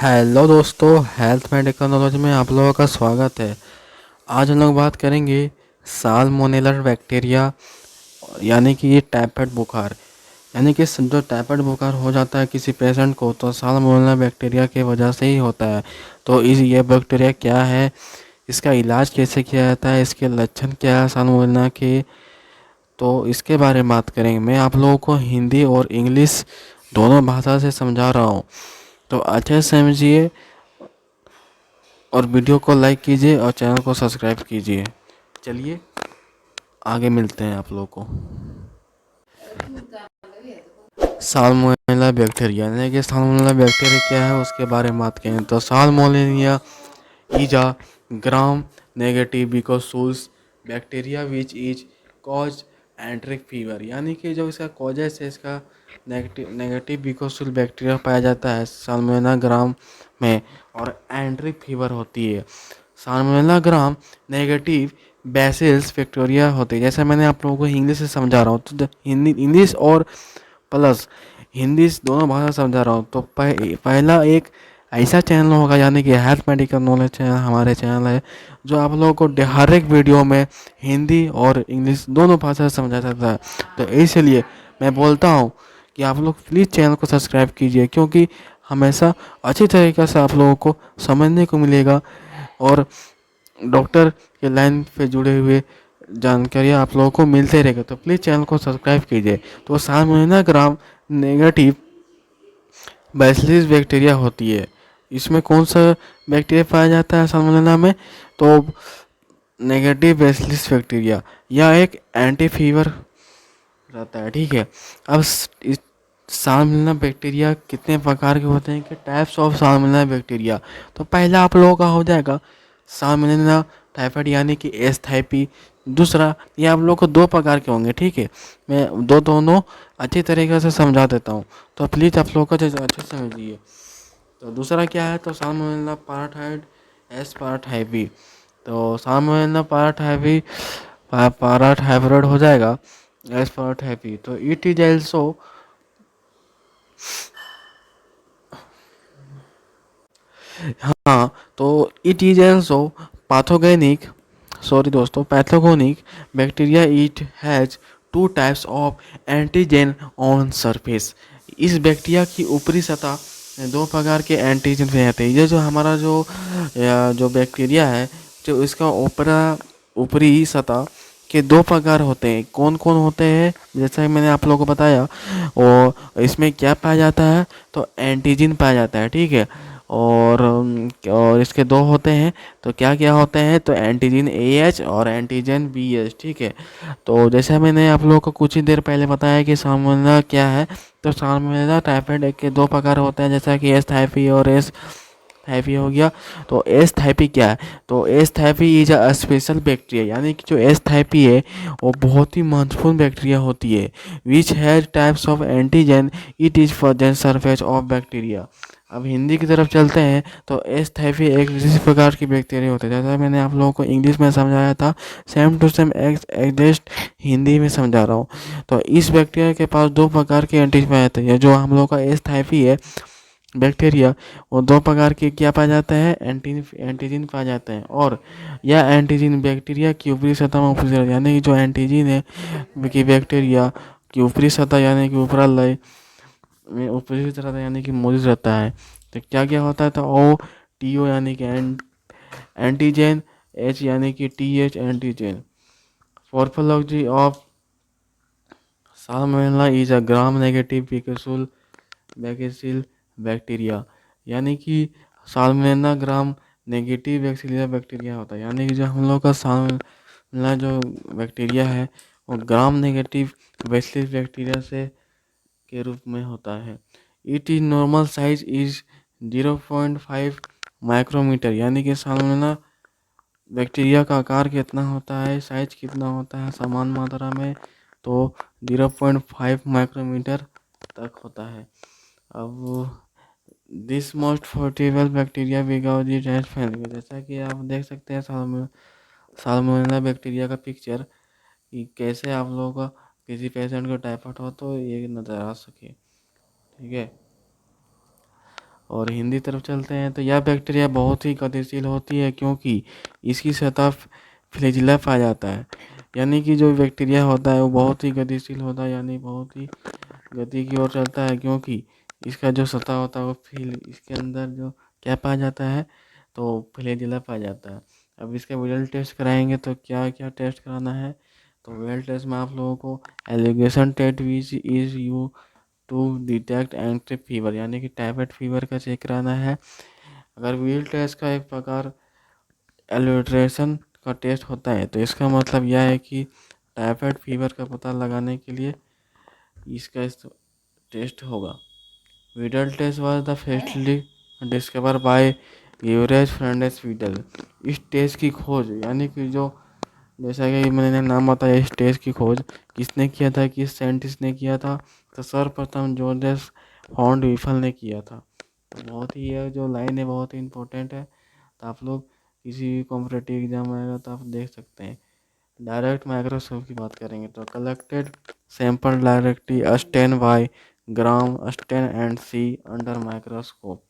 Hello दोस्तों, health and technology में आप लोगों का स्वागत है। आज हम लोग बात करेंगे साल्मोनेला बैक्टीरिया, यानी कि ये टाइफाइड बुखार। यानी कि जो टाइफाइड बुखार हो जाता है किसी पेशेंट को, तो साल्मोनेला बैक्टीरिया की वजह से ही होता है। तो ये बैक्टीरिया क्या है, इसका इलाज कैसे किया जाता है, इसके लक्षण क्या है साल्मोनेला के, तो इसके बारे में बात करेंगे। मैं आप लोगों को हिंदी और इंग्लिश दोनों भाषा से समझा रहा हूँ, तो अच्छे से समझिए और वीडियो को लाइक कीजिए और चैनल को सब्सक्राइब कीजिए। चलिए आगे मिलते हैं आप लोगों को। साल्मोनेला बैक्टीरिया, यानी कि साल्मोनेला बैक्टीरिया क्या है उसके बारे में बात करें तो salmonella is a gram negative bacillus bacteria which is cause enteric fever. यानी कि जो इसका कॉजेस है, इसका नेगेटिव बिकोसुल बैक्टीरिया पाया जाता है साल्मोनेला ग्राम में, और एंट्रिक फीवर होती है। साल्मोनेला ग्राम नेगेटिव बैसिल्स बैक्टीरिया होते हैं। जैसे मैंने आप लोगों को इंग्लिश से समझा रहा हूँ, तो हिंदी इंग्लिश और प्लस हिंदी दोनों भाषा समझा रहा हूँ। तो पहला एक ऐसा चैनल होगा, यानी कि हेल्थ मेडिकल नॉलेज चैनल हमारे चैनल है, जो आप लोगों को हर एक वीडियो में हिंदी और इंग्लिश दोनों भाषा समझा जाता है। तो इसलिए मैं बोलता हूँ कि आप लोग प्लीज़ चैनल को सब्सक्राइब कीजिए, क्योंकि हमेशा अच्छी तरीक़े से आप लोगों को समझने को मिलेगा और डॉक्टर के लाइन पे जुड़े हुए जानकारी आप लोगों को मिलते रहेगा। तो प्लीज़ चैनल को सब्सक्राइब कीजिए। तो salmonella gram negative bacillus bacteria होती है। इसमें कौन सा बैक्टीरिया पाया जाता है साल्मोनेला में, तो नेगेटिव बैसिलस बैक्टीरिया। यह एक एंटी फीवर रहता है, ठीक है। अब इस साल्मोनेला बैक्टीरिया कितने प्रकार के होते हैं कि टाइप्स ऑफ साल्मोनेला बैक्टीरिया। तो पहला आप लोगों का हो जाएगा साल्मोनेला टाइफाइड, यानी कि एस टाइपी। दूसरा, ये आप लोग को दो प्रकार के होंगे, ठीक है। मैं दोनों अच्छी तरीके से समझा देता हूँ, तो प्लीज़ आप लोग को अच्छे से समझिए। तो दूसरा क्या है, तो साल्मोनेला पाराटाइड एस पाराटाइपी। तो साल्मोनेला पाराटाइफाइड हो जाएगा एस पाराटाइपी। तो इट इज एल्सो, हाँ, तो it is also pathogenic, sorry दोस्तों, pathogenic bacteria. It has two types of antigen on surface. इस बैक्टीरिया की ऊपरी सतह में दो प्रकार के एंटीजन पाए जाते हैं। ये जो हमारा जो बैक्टीरिया है, जो इसका ऊपरी सतह के दो प्रकार होते हैं। कौन कौन होते हैं, जैसा कि मैंने आप लोगों को बताया, और इसमें क्या पाया जाता है, तो एंटीजन पाया जाता है, ठीक है। और इसके दो होते हैं, तो क्या क्या होते हैं, तो एंटीजन ए एच और एंटीजन बी एच, ठीक है। तो जैसे मैंने आप लोगों को कुछ ही देर पहले बताया कि साल्मोनेला क्या है, तो साल्मोनेला टाइफाइड के दो प्रकार होते हैं, जैसा कि एस थाइपी और एस थाइपी हो गया। तो एस थाइपी क्या है, तो S typhi is a special bacteria, यानी कि जो एस थाइपी है वो बहुत ही महत्वपूर्ण बैक्टीरिया होती है, which has types of antigen. It is present surface of bacteria. अब हिंदी की तरफ चलते हैं, तो एस थाइपी एक विशेष प्रकार की बैक्टीरिया होते हैं, जैसा मैंने आप लोगों को इंग्लिश में समझाया था, same to same exact Hindi में समझा रहा हूँ। तो इस बैक्टीरिया के पास दो प्रकार के एंटीजन पाए जाते हैं। जो हम लोग का एस थाइपी है बैक्टीरिया, वो दो प्रकार के क्या पाया जाता है, एंटीजन पाया जाते हैं। और यह एंटीजन बैक्टीरिया की ऊपरी सतह में उपस्थित रहता है, यानी कि जो एंटीजन है कि बैक्टीरिया की ऊपरी सतह, यानी कि ऊपरी लय में उपस्थित रहता है, यानी कि मौजूद रहता है। तो क्या क्या होता है, तो ओ टी ओ यानी कि एंटीजन, एच यानी कि T H antigen. Morphology of salmonella is a gram negative bacillus bacteria, यानी कि salmonella gram negative bacteria bacteria होता है। यानी कि जो हम लोग का साल्मोनेला जो बैक्टीरिया है, वो ग्राम नेगेटिव बैसिल बैक्टीरिया से के रूप में होता है। It is normal size is 0.5 micrometer, यानी कि साल्मोनेला बैक्टीरिया का आकार कितना होता है, साइज कितना होता है समान मात्रा में, तो 0.5 माइक्रोमीटर तक होता है। अब this most portable bacteria because it has फैल, जैसा कि आप देख सकते हैं साल्मोनेला बैक्टीरिया का पिक्चर, कि कैसे आप लोगों का किसी पेशेंट को टाइफाइड हो तो ये नज़र आ सके, ठीक है। और हिंदी तरफ चलते हैं तो यह बैक्टीरिया बहुत ही गतिशील होती है क्योंकि इसकी सतह फ्लैजिला पाया जाता है। यानी कि जो बैक्टीरिया होता है वो बहुत ही गतिशील होता है, यानी बहुत ही गति की ओर चलता है क्योंकि इसका जो सतह होता है वो इसके अंदर जो क्या पाया जाता है, तो फ्लैजिला पाया जाता है। अब इसका विजुअल टेस्ट कराएंगे तो क्या क्या टेस्ट कराना है, तो विजुअल टेस्ट में आप लोगों को allegation test which is use to detect enteric fever, यानी कि टाइफाइड फीवर का चेक कराना है। अगर विजुअल टेस्ट का एक प्रकार एल्यूट्रेशन का टेस्ट होता है तो इसका मतलब यह है कि टाइफाइड फीवर का पता लगाने के लिए इसका टेस्ट होगा। Widal test was the firstly discover by Georges Fernand Widal. इस टेस्ट की खोज, यानी कि जो जैसा कि मैंने नाम बताया, इस टेस्ट की खोज किसने किया था, किस साइंटिस्ट ने किया था, तो सर्वप्रथम जोसेफ फॉन्ट विफल ने किया था। तो बहुत ही यह जो लाइन है बहुत ही इम्पोर्टेंट है, तो आप लोग किसी भी कॉम्पिटेटिव एग्जाम आएगा तो आप देख सकते हैं। डायरेक्ट माइक्रोस्कोप की बात करेंगे तो collected sample directly stain by gram stain and see under microscope.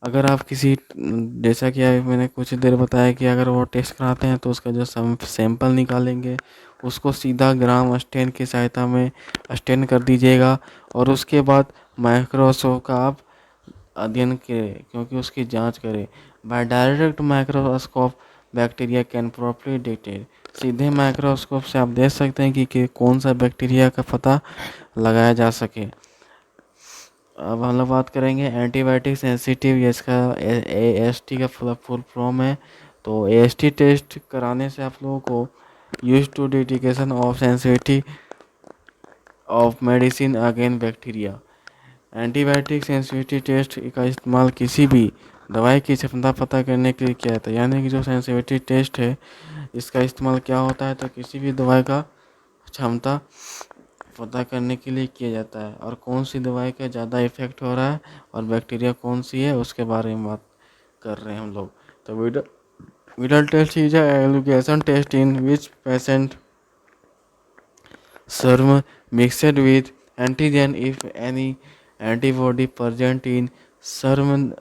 अगर आप किसी, जैसा कि मैंने कुछ देर बताया कि अगर वो टेस्ट कराते हैं तो उसका जो सैंपल निकालेंगे उसको सीधा ग्राम स्टेन की सहायता में स्टेन कर दीजिएगा और उसके बाद माइक्रोस्कोप का आप अध्ययन करें, क्योंकि उसकी जांच करें। By direct microscope bacteria can properly detect. सीधे माइक्रोस्कोप से आप देख सकते हैं कि कौन सा बैक्टीरिया का पता लगाया जा सके। अब हम लोग बात करेंगे एंटीबायोटिक सेंसिटिव, ये इसका AST का फुल फॉर्म है। तो AST टेस्ट कराने से आप लोगों को use to detection of sensitivity of medicine again bacteria. Antibiotic sensitivity test का इस्तेमाल किसी भी दवाई की क्षमता पता करने के लिए किया जाता है। यानी कि जो सेंसिटिविटी टेस्ट है इसका इस्तेमाल क्या होता है, तो किसी भी दवाई का क्षमता पता करने के लिए किया जाता है और कौन सी दवाई का ज़्यादा इफेक्ट हो रहा है और बैक्टीरिया कौन सी है उसके बारे में बात कर रहे हैं हम लोग। तो Widal test is allegation test in which patient serum mixed with antigen if any antibody present in serum,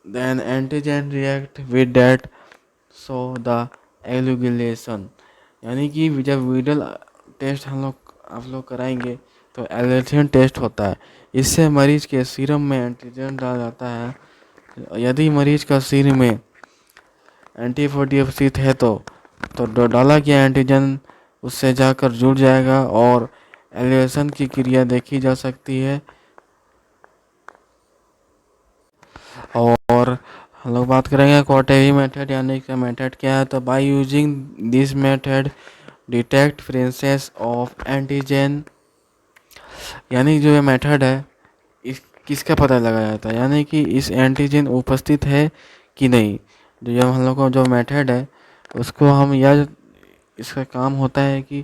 then antigen react with that, so the एलुगुलेशन। यानी कि जब विडल टेस्ट आप लोग कराएंगे तो एलुगुलेशन टेस्ट होता है। इससे मरीज के सीरम में एंटीजन डाला जाता है। यदि मरीज का सीरम में एंटीबॉडी उपस्थित है तो डाला गया एंटीजन उससे जाकर जुड़ जाएगा और एलिवेशन की क्रिया देखी जा सकती है। और हम लोग बात करेंगे क्वार्टेरी मेथड, यानी कि मेथड क्या है, तो by using this method detect presence of antigen. यानी जो ये मेथड है इस किसका पता लगाया जाता है, यानी कि इस एंटीजन उपस्थित है कि नहीं। जो हम लोग का जो मेथड है उसको हम यह इसका काम होता है कि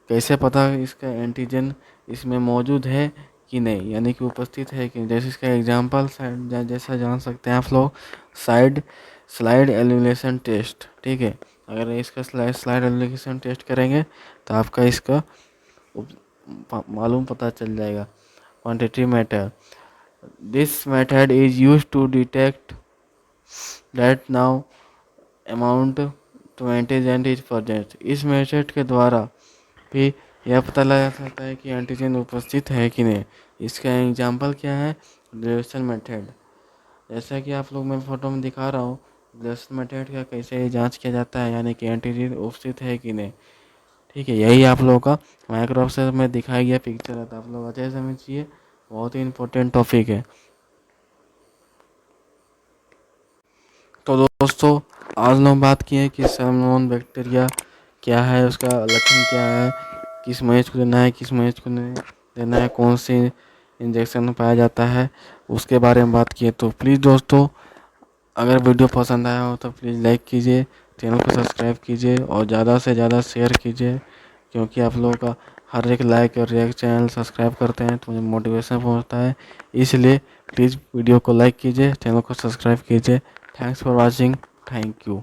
कैसे पता इसका एंटीजन इसमें मौजूद है कि नहीं, यानी कि उपस्थित है कि नहीं। जैसे इसका एग्जांपल जैसा जान सकते हैं आप लोग, स्लाइड एलिमिनेशन टेस्ट। ठीक है, अगर इसका स्लाइड एलिमिनेशन टेस्ट करेंगे तो आपका इसका मालूम पता चल जाएगा। Quantitative matter, this method is use to detect that now amount to antigen is present. इस मेथड के द्वारा भी यह पता लगा सकता है कि एंटीजन उपस्थित है कि नहीं। इसका एग्जांपल क्या है, ग्रेजुएशन मेथड। जैसा कि आप लोग मैं फोटो में दिखा रहा हूँ, ग्रेजुएशन मेथड का कैसे जांच किया जाता है, यानी कि एंटीजन उपस्थित है कि नहीं। ठीक है, यही आप लोगों का माइक्रोस्कोप में दिखाया गया पिक्चर है, तो आप लोग अच्छे से समझिए, बहुत ही इंपॉर्टेंट टॉपिक है। तो दोस्तों आज लोग बात की है कि सैल्मोन बैक्टीरिया क्या है, उसका लक्षण क्या है, किस मरीज को देना है, किस मरीज को नहीं देना है, कौन सी इंजेक्शन पाया जाता है, उसके बारे में बात किए। तो प्लीज़ दोस्तों अगर वीडियो पसंद आया हो तो प्लीज़ लाइक कीजिए, चैनल को सब्सक्राइब कीजिए और ज़्यादा से ज़्यादा शेयर कीजिए, क्योंकि आप लोगों का हर एक लाइक और एक चैनल सब्सक्राइब करते हैं तो मुझे मोटिवेशन पहुंचता है। इसलिए प्लीज़ वीडियो को लाइक कीजिए, चैनल को सब्सक्राइब कीजिए। Thanks for watching, thank you.